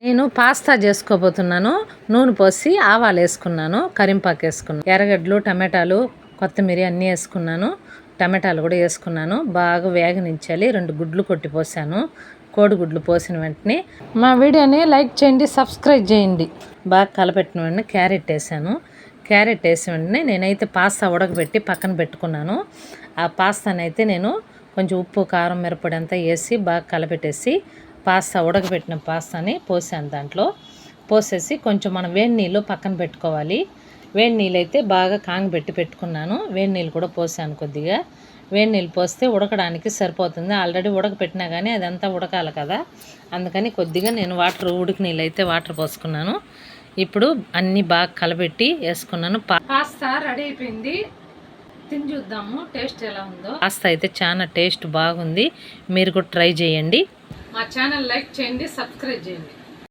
నేను పాస్తా చేసుకోబోతున్నాను. నూనె పోసి ఆవాలు వేసుకున్నాను, కరింపాకు వేసుకున్నాను, ఎర్రగడ్డలు, టమాటాలు, కొత్తిమీర అన్నీ వేసుకున్నాను. టమాటాలు కూడా వేసుకున్నాను. బాగా వేగనించాలి. 2 గుడ్లు కొట్టి పోసాను. కోడిగుడ్లు పోసిన వెంటనే మా వీడియోని లైక్ చేయండి, సబ్స్క్రైబ్ చేయండి. బాగా కలపెట్టిన వెంటనే క్యారెట్ వేసాను. క్యారెట్ వేసిన వెంటనే నేనైతే పాస్తా ఉడకబెట్టి పక్కన పెట్టుకున్నాను. ఆ పాస్తాని అయితే నేను కొంచెం ఉప్పు, కారం, మిరప్పొడి అంతా వేసి బాగా కలపెట్టేసి పాస్తా ఉడకబెట్టిన పాస్తాని పోసాను. దాంట్లో పోసేసి కొంచెం మనం వేడి నీళ్ళు పక్కన పెట్టుకోవాలి. వేడి నీళ్ళు అయితే బాగా కాంగబెట్టి పెట్టుకున్నాను. వేడి నీళ్ళు కూడా పోసాను. కొద్దిగా వేడి నీళ్ళు పోస్తే ఉడకడానికి సరిపోతుంది. ఆల్రెడీ ఉడకపెట్టినా కానీ అదంతా ఉడకాలి కదా, అందుకని కొద్దిగా నేను ఉడికి నీళ్ళు అయితే వాటర్ పోసుకున్నాను. ఇప్పుడు అన్నీ బాగా కలబెట్టి వేసుకున్నాను. పాస్తా రెడీ అయిపోయింది. తిని చూద్దాము టేస్ట్ ఎలా ఉందో. పాస్తా అయితే చాలా టేస్ట్ బాగుంది. మీరు కూడా ట్రై చేయండి. మా ఛానల్ లైక్ చేయండి, సబ్స్క్రైబ్ చేయండి.